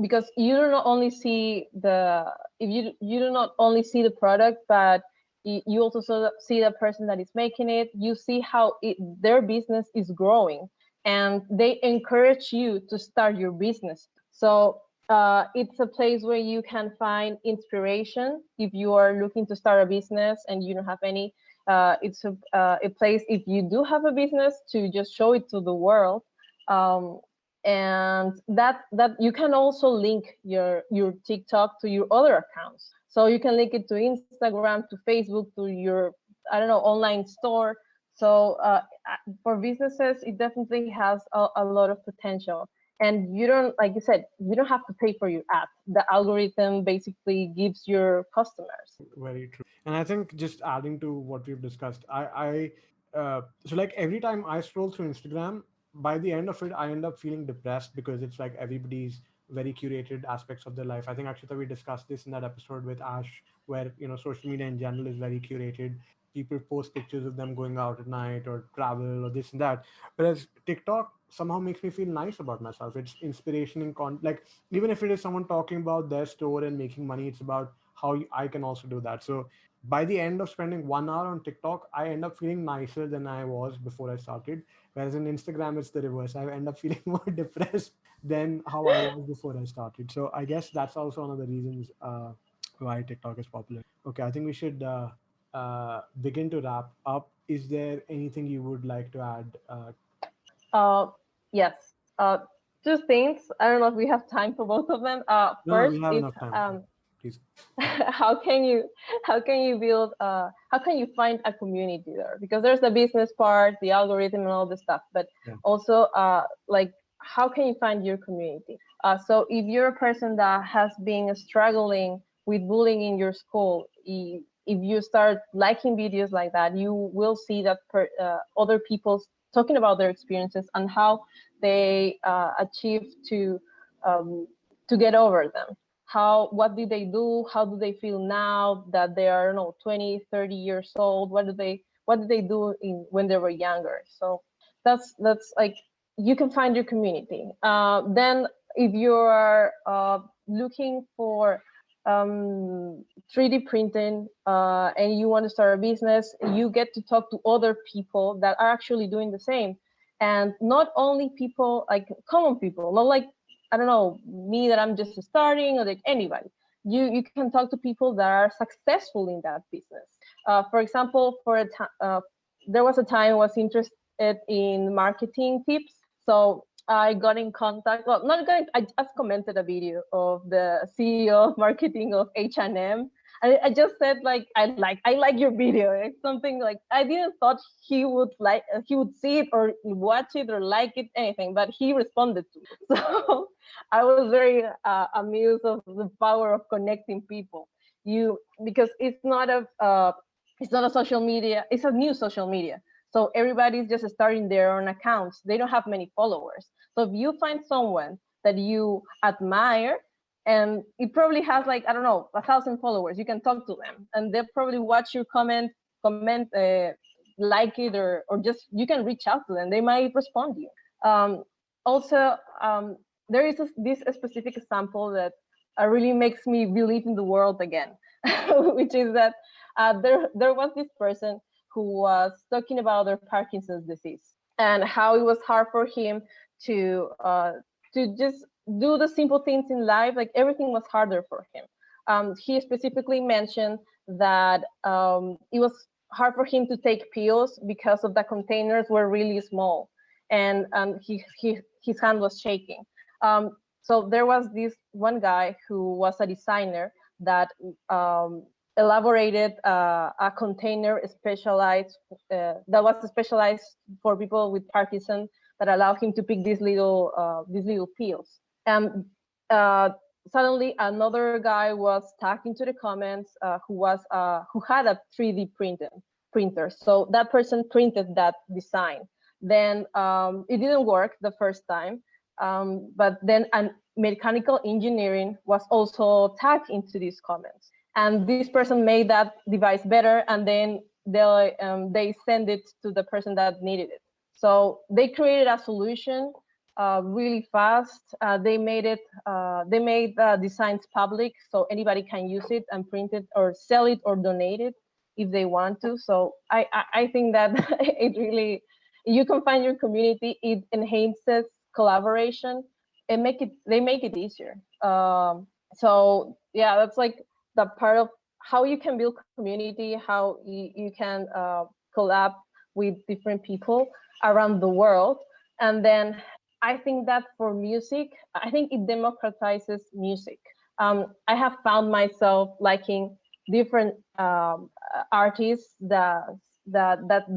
Speaker 4: because you do not only see the if you do not only see the product, but you also see the person that is making it. You see how their business is growing, and they encourage you to start your business. So it's a place where you can find inspiration if you are looking to start a business and you don't have any. It's a place, if you do have a business, to just show it to the world. Um, and that you can also link your TikTok to your other accounts. So you can link it to Instagram, to Facebook, to your, I don't know, online store. So for businesses, it definitely has a lot of potential. And you don't, like you said, you don't have to pay for your ad. The algorithm basically gives your customers.
Speaker 3: Very true. And I think just adding to what we've discussed, so like every time I scroll through Instagram, by the end of it, I end up feeling depressed because it's like everybody's very curated aspects of their life. I think Akshita, we discussed this in that episode with Ash, where social media in general is very curated. People post pictures of them going out at night or travel or this and that. Whereas TikTok somehow makes me feel nice about myself. It's inspiration in like even if it is someone talking about their store and making money, it's about how I can also do that. So by the end of spending 1 hour on TikTok, I end up feeling nicer than I was before I started. Whereas in Instagram, it's the reverse. I end up feeling more depressed than how I was before I started. So I guess that's also one of the reasons why TikTok is popular. Okay, I think we should begin to wrap up. Is there anything you would like to add?
Speaker 4: Uh, yes. Two things. I don't know if we have time for both of them.
Speaker 3: No,
Speaker 4: First
Speaker 3: we have
Speaker 4: is
Speaker 3: enough time. Please.
Speaker 4: how can you build how can you find a community there, because there's the business part, the algorithm, and all this stuff, but
Speaker 3: Yeah.
Speaker 4: also like how can you find your community? So if you're a person that has been struggling with bullying in your school, if you start liking videos like that, you will see that other people talking about their experiences and how they achieve to get over them. What did they do? How do they feel now that they are, 20, 30 years old? What did they do when they were younger? So that's like, you can find your community. Then if you are looking for 3D printing and you want to start a business, you get to talk to other people that are actually doing the same. And not only people, like common people, not like I don't know, me that I'm just starting, or like anybody. You can talk to people that are successful in that business. For example, there was a time I was interested in marketing tips, so I got in contact. Well, not got. I just commented a video of the CEO of marketing of H&M. I just said like I like your video. It's something like I didn't thought he would see it or watch it or like it anything, but he responded to it. So I was very amused of the power of connecting people. Because it's not a social media. It's a new social media. So everybody's just starting their own accounts. They don't have many followers. So if you find someone that you admire, and it probably has like, I don't know, 1,000 followers, you can talk to them and they'll probably watch your like it, or just you can reach out to them. They might respond to you. Also, there is this specific example that really makes me believe in the world again, which is that there was this person who was talking about their Parkinson's disease and how it was hard for him to just do the simple things in life. Like everything was harder for him. He specifically mentioned that it was hard for him to take pills because of the containers were really small, and his hand was shaking. So there was this one guy who was a designer that elaborated a container specialized that was specialized for people with Parkinson, that allowed him to pick these little pills. And suddenly another guy was talking to the comments who had a 3D printer. So that person printed that design. Then it didn't work the first time, but then mechanical engineering was also tagged into these comments. And this person made that device better, and then they send it to the person that needed it. So they created a solution really fast. They made designs public, so anybody can use it and print it or sell it or donate it if they want to. So I think that it really, you can find your community. It enhances collaboration and they make it easier. So yeah, that's like the part of how you can build community, how you can collab with different people around the world. And then I think that for music, I think it democratizes music. I have found myself liking different artists that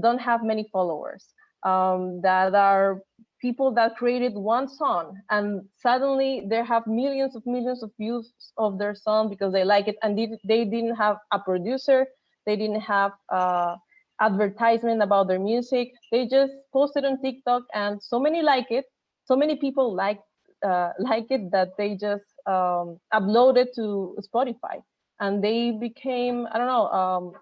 Speaker 4: don't have many followers, that are people that created one song and suddenly they have millions of views of their song because they like it, and they didn't have a producer, they didn't have advertisement about their music. They just posted on TikTok and so many people like it, that they just uploaded to Spotify, and they became, I don't know,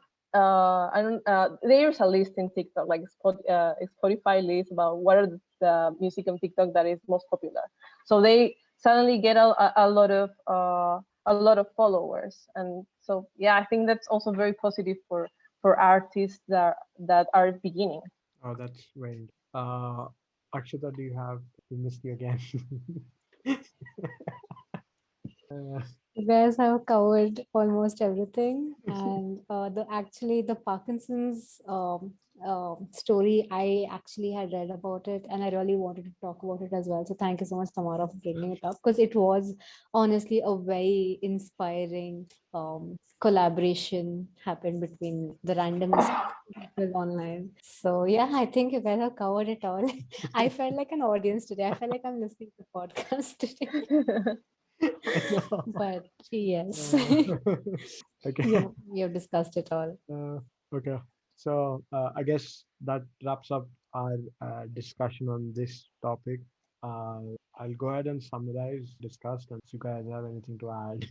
Speaker 4: there's a list in TikTok, like Spotify list about what are the music on TikTok that is most popular. So they suddenly get a lot of followers, and so yeah, I think that's also very positive for artists that are beginning.
Speaker 3: Oh, that's great. Akshita, do you have? We missed you again.
Speaker 1: You guys have covered almost everything, and the Parkinson's story, I actually had read about it, and I really wanted to talk about it as well. So thank you so much, Tamara, for bringing it up, because it was honestly a very inspiring collaboration happened between the randomest people online. So yeah, I think you guys have covered it all. I felt like an audience today. I felt like I'm listening to the podcast today. But yes,
Speaker 3: Okay.
Speaker 1: we have discussed it all.
Speaker 3: Okay. So I guess that wraps up our discussion on this topic. I'll go ahead and summarize discussed, and if you guys have anything to add,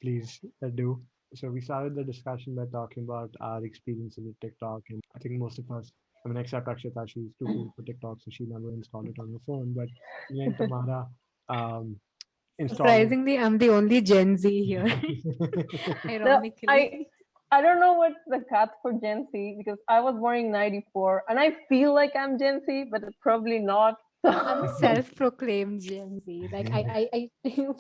Speaker 3: please do. So we started the discussion by talking about our experiences with TikTok, and I think most of us, I mean, except Akshita, she's too cool for TikTok, so she never installed it on her phone. But me and Tamara installed it.
Speaker 1: Surprisingly, I'm the only Gen Z here.
Speaker 4: No,
Speaker 1: Ironically.
Speaker 4: I don't know what's the cut for Gen Z, because I was born in '94 and I feel like I'm Gen Z, but probably not.
Speaker 1: I'm a self-proclaimed Gen Z. Like I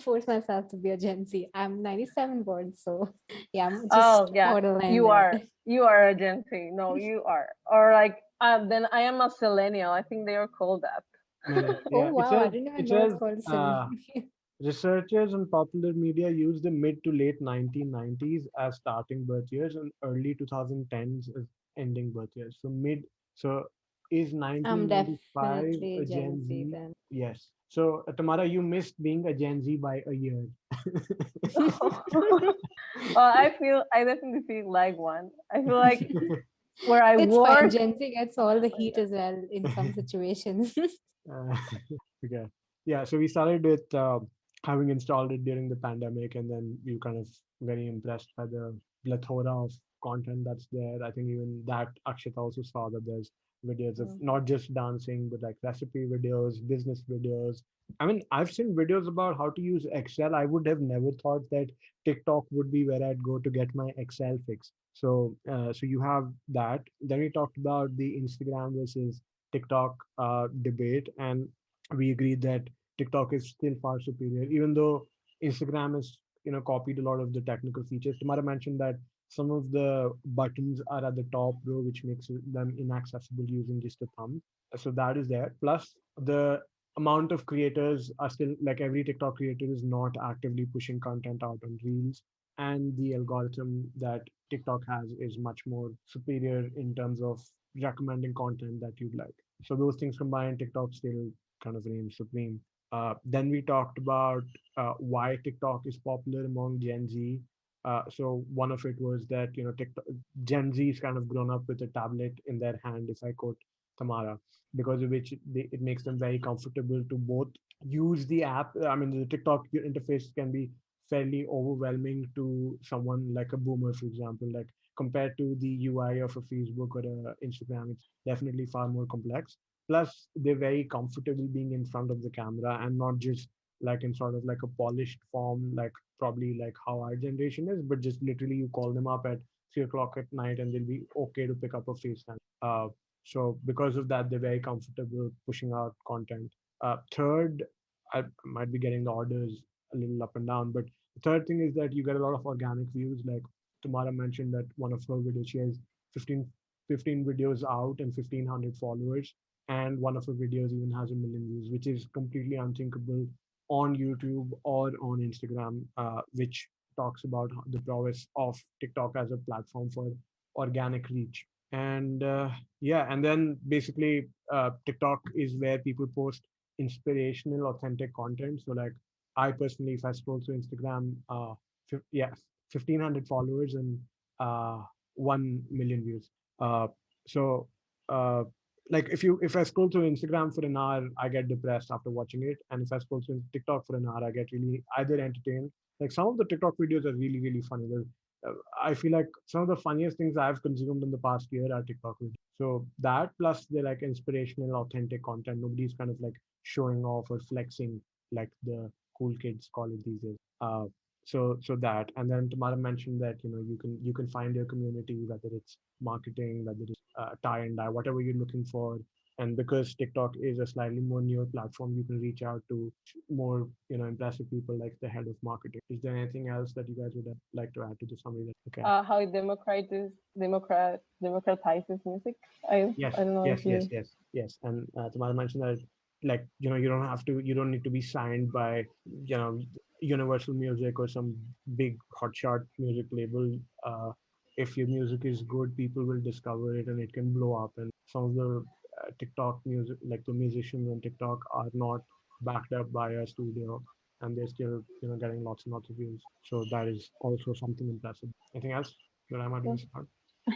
Speaker 1: force myself to be a Gen Z. I'm 97 born, so yeah, I'm
Speaker 4: Oh
Speaker 1: just
Speaker 4: yeah,
Speaker 1: borderline
Speaker 4: you
Speaker 1: there.
Speaker 4: are you are a Gen Z. No, you are. Or like then I am a Millennial. I think they are called that.
Speaker 3: Millennial.
Speaker 1: Oh
Speaker 3: Yeah,
Speaker 1: wow, I didn't even
Speaker 3: it
Speaker 1: know it's
Speaker 3: says
Speaker 1: called
Speaker 3: uh,
Speaker 1: Celine.
Speaker 3: researchers on popular media use the mid to late 1990s as starting birth years and early 2010s as ending birth years. So so is
Speaker 1: I'm
Speaker 3: 1995
Speaker 1: definitely
Speaker 3: a
Speaker 1: Gen
Speaker 3: Gen
Speaker 1: Z
Speaker 3: Z?
Speaker 1: then.
Speaker 3: Yes. So Tamara, you missed being a Gen Z by a year.
Speaker 4: Well, I definitely feel like one. I feel like where I
Speaker 1: It's fine.
Speaker 4: work.
Speaker 1: Gen Z gets all the
Speaker 4: Oh my
Speaker 1: heat as well in some situations.
Speaker 3: Uh, okay. Yeah, so we started with having installed it during the pandemic, and then we were kind of very impressed by the plethora of content that's there. I think even that Akshita also saw that there's videos of
Speaker 4: God.
Speaker 3: not just dancing, but like recipe videos, business videos. I mean, I've seen videos about how to use Excel. I would have never thought that TikTok would be where I'd go to get my Excel fix. So you have that. Then we talked about the Instagram versus TikTok debate, and we agreed that TikTok is still far superior, even though Instagram has copied a lot of the technical features. Tamara mentioned that some of the buttons are at the top row, which makes them inaccessible using just a thumb. So that is there. Plus, the amount of creators are still like every TikTok creator is not actively pushing content out on Reels, and the algorithm that TikTok has is much more superior in terms of recommending content that you'd like. So those things combined, TikTok still kind of reigns supreme. Then we talked about why TikTok is popular among Gen Z. So one of it was that TikTok, Gen Z is kind of grown up with a tablet in their hand, if I quote Tamara, because of which it makes them very comfortable to both use the app. I mean, the TikTok interface can be fairly overwhelming to someone like a boomer, for example. Like compared to the UI of a Facebook or a Instagram, it's definitely far more complex. Plus, they're very comfortable being in front of the camera and not just like in sort of like a polished form, like probably like how our generation is, but just literally you call them up at 3 o'clock at night and they'll be okay to pick up a FaceTime. So because of that, they're very comfortable pushing out content. Third, I might be getting the orders a little up and down, but the third thing is that you get a lot of organic views. Like Tamara mentioned that one of her videos, she has 15, 15 videos out and 1,500 followers, and one of her videos even has 1 million views, which is completely unthinkable on YouTube or on Instagram, which talks about the prowess of TikTok as a platform for organic reach. And yeah, and then basically TikTok is where people post inspirational, authentic content. So like I personally, if I scroll through Instagram, yeah, 1,500 followers and 1 million views. So uh, like if I scroll through Instagram for an hour, I get depressed after watching it, and if I scroll through TikTok for an hour, I get really either entertained. Like some of the TikTok videos are really really funny. I feel like some of the funniest things I've consumed in the past year are TikTok videos. So that plus they're like inspirational, authentic content. Nobody's kind of like showing off or flexing like the cool kids call it these days. So that, and then Tamara mentioned that you can find your community, whether it's marketing, whether it's tie and dye, whatever you're looking for. And because TikTok is a slightly more newer platform, you can reach out to more impressive people like the head of marketing. Is there anything else that you guys would like to add to the summary? Okay.
Speaker 4: How it democratizes music. I
Speaker 3: Yes,
Speaker 4: don't know
Speaker 3: yes,
Speaker 4: if
Speaker 3: yes,
Speaker 4: you.
Speaker 3: yes, yes. And Tamara mentioned that, like, you don't need to be signed by, Universal Music or some big hotshot music label. If your music is good, people will discover it and it can blow up. And some of the TikTok music, like the musicians on TikTok, are not backed up by a studio, and they're still, getting lots and lots of views. So that is also something impressive. Anything else that I might be missing out?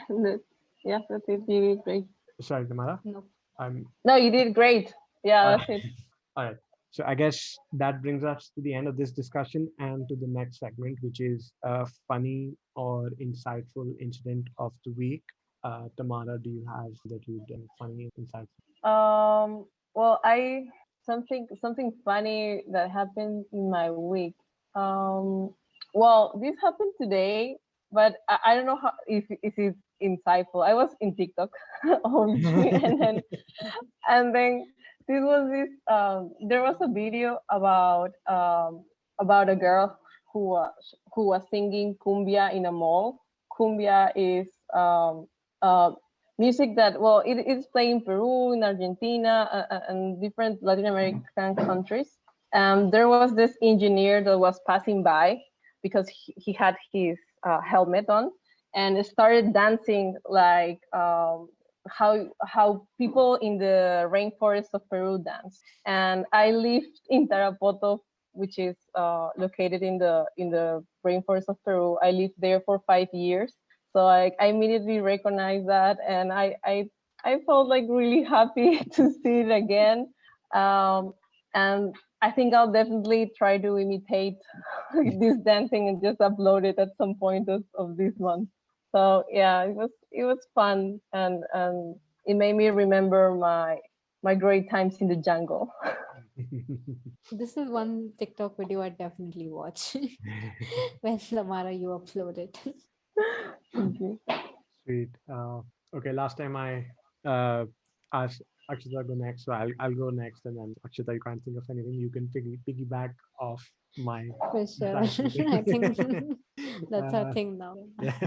Speaker 4: that, yeah, that's it. You did great.
Speaker 3: Sorry, Tamara.
Speaker 1: No.
Speaker 3: I'm
Speaker 4: No, you did great.
Speaker 3: all
Speaker 4: Yeah,
Speaker 3: right.
Speaker 4: that's it.
Speaker 3: All right. So I guess that brings us to the end of this discussion and to the next segment, which is a funny or insightful incident of the week. Tamara, do you have that you'd funny insights?
Speaker 4: Well, I something funny that happened in my week. Um, well, this happened today, but I don't know how if it's insightful. I was in TikTok, obviously, and then There was a video about a girl who was singing cumbia in a mall. Cumbia is uh, music that, well, it is played in Peru, in Argentina, and different Latin American countries. There was this engineer that was passing by because he had his helmet on and started dancing like how people in the rainforest of Peru dance. And I lived in Tarapoto, which is located in the rainforest of Peru. I lived there for 5 years, so I immediately recognized that, and I felt like really happy to see it again. And I think I'll definitely try to imitate this dancing and just upload it at some point of this month. So yeah, it was fun, and it made me remember my great times in the jungle.
Speaker 1: This is one TikTok video I definitely watch when Samara you upload it.
Speaker 4: Okay.
Speaker 3: Sweet. Okay, last time I asked Akshita go next, so I'll go next, and then Akshita, you can't think of anything. You can piggyback off my
Speaker 1: For sure.
Speaker 3: insight.
Speaker 1: I think that's our
Speaker 3: uh,
Speaker 1: thing now.
Speaker 3: yeah.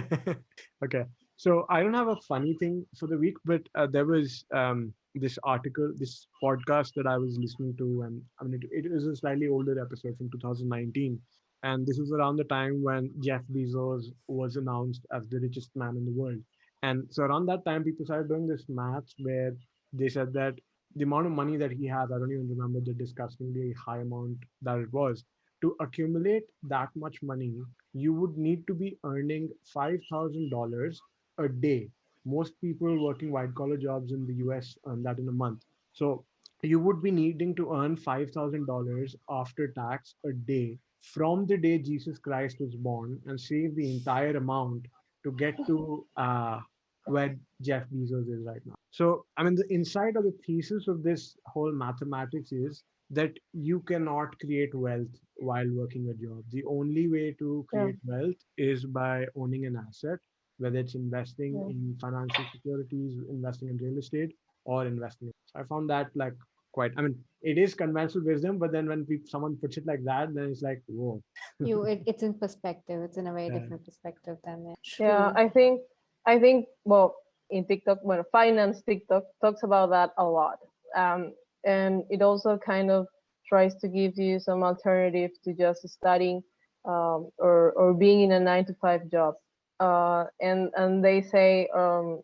Speaker 3: Okay. So I don't have a funny thing for the week, but there was this article, this podcast that I was listening to, and I mean, it was a slightly older episode from 2019. And this was around the time when Jeff Bezos was announced as the richest man in the world. And so around that time, people started doing this maths where they said that the amount of money that he has, I don't even remember the disgustingly high amount that it was, to accumulate that much money, you would need to be earning $5,000 a day. Most people working white collar jobs in the US earn that in a month. So you would be needing to earn $5,000 after tax a day from the day Jesus Christ was born and save the entire amount to get to where Jeff Bezos is right now. So, I mean, the insight or the thesis of this whole mathematics is that you cannot create wealth while working a job. The only way to
Speaker 4: Yeah.
Speaker 3: create wealth is by owning an asset, whether it's investing
Speaker 4: Yeah.
Speaker 3: in financial securities, investing in real estate, or investing. So I found that like quite, I mean, it is conventional wisdom, but then when someone puts it like that, then it's like, whoa.
Speaker 1: It's in perspective. It's in a very
Speaker 3: Yeah.
Speaker 1: different perspective than it.
Speaker 4: Yeah,
Speaker 1: True.
Speaker 4: I think well, in TikTok, when finance TikTok talks about that a lot. Um, and it also kind of tries to give you some alternative to just studying or being in a 9 to 5 job. And they say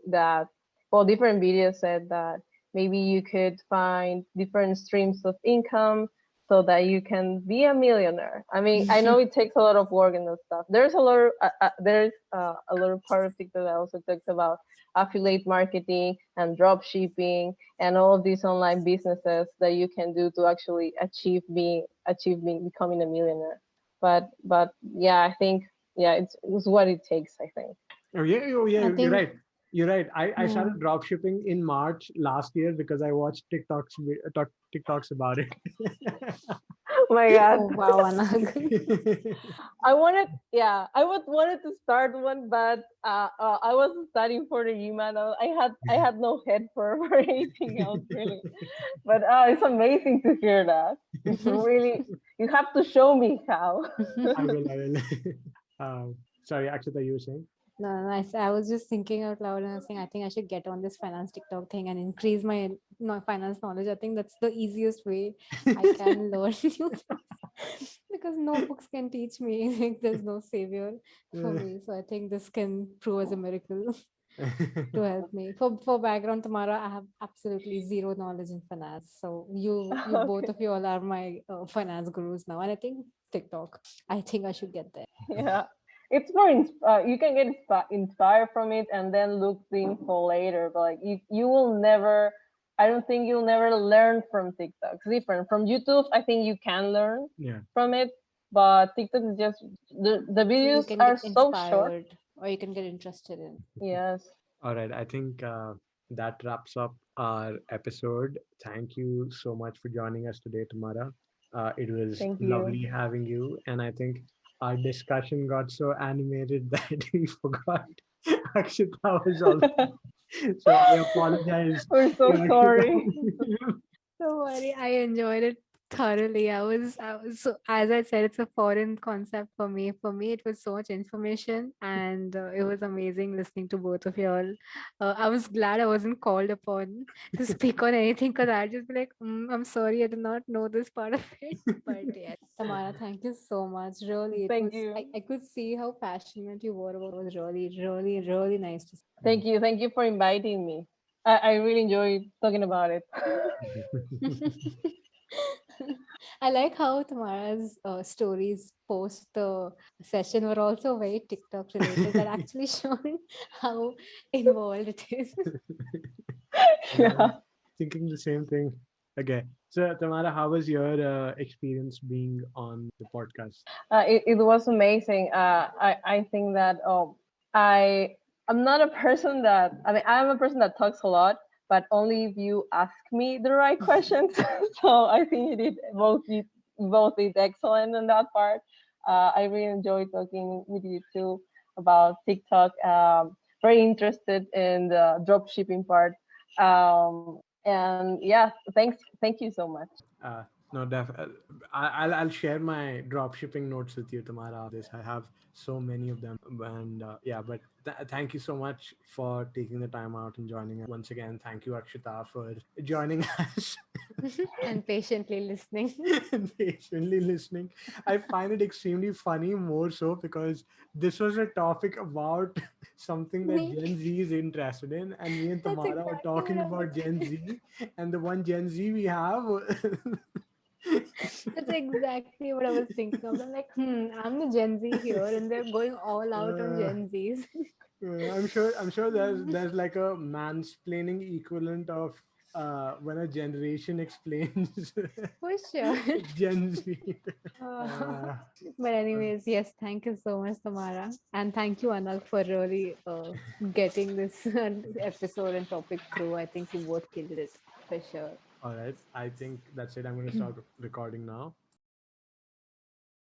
Speaker 4: that, well, different videos said that maybe you could find different streams of income so that you can be a millionaire. I mean, I know it takes a lot of work and stuff. There's a lot of part of TikTok that also talks about affiliate marketing and drop shipping and all of these online businesses that you can do to actually achieve becoming a millionaire. But yeah, I think yeah, it's what it takes, I think.
Speaker 3: Oh yeah,
Speaker 1: I
Speaker 3: you're
Speaker 1: think,
Speaker 3: right. You're right. I
Speaker 1: yeah.
Speaker 3: started drop shipping in March last year because I watched TikToks about it.
Speaker 4: Oh my God.
Speaker 1: Oh wow, Anag.
Speaker 4: I wanted to start one, but I was studying for the UMAN. I had no head for anything else really. But it's amazing to hear that. It's really, you have to show me how.
Speaker 3: I will. I will. Sorry, Akshita, you were saying?
Speaker 1: No, nice. I was just thinking out loud and I was saying, I think I should get on this finance TikTok thing and increase my finance knowledge. I think that's the easiest way I can learn new things because no books can teach me. Like, there's no savior for me. So I think this can prove as a miracle to help me. For background, Tamara, I have absolutely zero knowledge in finance. So you both
Speaker 4: Okay.
Speaker 1: of you all are my finance gurus now, and I think TikTok. I think I should get there.
Speaker 4: Yeah. It's more you can get inspired from it and then look things for later, but like you will never, I don't think you'll never learn from TikTok. It's different from YouTube. I think you can learn
Speaker 3: Yeah.
Speaker 4: from it, but TikTok is just the
Speaker 1: You
Speaker 4: videos
Speaker 1: can
Speaker 4: are
Speaker 1: get
Speaker 4: so short.
Speaker 1: inspired or you can get interested in.
Speaker 4: Yes.
Speaker 3: All right. I think that wraps up our episode. Thank you so much for joining us today, Tamara. It was
Speaker 4: Thank you.
Speaker 3: lovely having you. And I think our discussion got so animated that we forgot Akshita was also. So I apologize
Speaker 4: We're so
Speaker 3: to
Speaker 4: sorry.
Speaker 3: Akshita.
Speaker 1: Don't worry, I enjoyed it thoroughly. I was so, as I said, it's a foreign concept for me. For me, it was so much information, and it was amazing listening to both of y'all. I was glad I wasn't called upon to speak on anything because I'd just be like, I'm sorry, I did not know this part of it. But yes, Tamara, thank you so much. Really, it
Speaker 4: Thank
Speaker 1: was,
Speaker 4: you.
Speaker 1: I could see how passionate you were about it. It was really, really, really nice to see.
Speaker 4: Thank you. Thank you for inviting me. I really enjoy talking about it.
Speaker 1: I like how Tamara's stories post the session were also very TikTok related. That actually showing how involved it is.
Speaker 3: Yeah,
Speaker 4: Yeah.
Speaker 3: thinking the same thing. Okay. So, Tamara, how was your experience being on the podcast?
Speaker 4: It was amazing. I think that I I'm not a person that I mean I'm a person that talks a lot, but only if you ask me the right questions. So I think you both did excellent in that part. I really enjoyed talking with you too about TikTok. Very interested in the drop shipping part. And yeah, thank you so much.
Speaker 3: Uh, no, I'll share my drop shipping notes with you, Tamara. This I have so many of them, and yeah. But thank you so much for taking the time out and joining us once again. Thank you, Akshita, for joining us
Speaker 1: And patiently listening.
Speaker 3: and patiently listening. I find it extremely funny, more so because this was a topic about something that
Speaker 1: Me,
Speaker 3: Gen Z is interested in, and me and
Speaker 1: that's
Speaker 3: Tamara were
Speaker 1: exactly what
Speaker 3: talking
Speaker 1: I was.
Speaker 3: about Gen Z, and the one Gen Z we have.
Speaker 1: That's exactly what I was thinking of. I'm like, I'm the Gen Z here, and they're going all out on
Speaker 3: uh,
Speaker 1: Gen Zs.
Speaker 3: I'm sure there's like a mansplaining equivalent of when a generation explains
Speaker 1: For sure.
Speaker 3: Gen Z.
Speaker 1: Uh,
Speaker 3: Uh,
Speaker 1: but anyways, yes, thank you so much, Tamara, and thank you, Anag, for really getting this episode and topic through. I think you both killed it for sure.
Speaker 3: all right, I think that's it. I'm going to start recording now.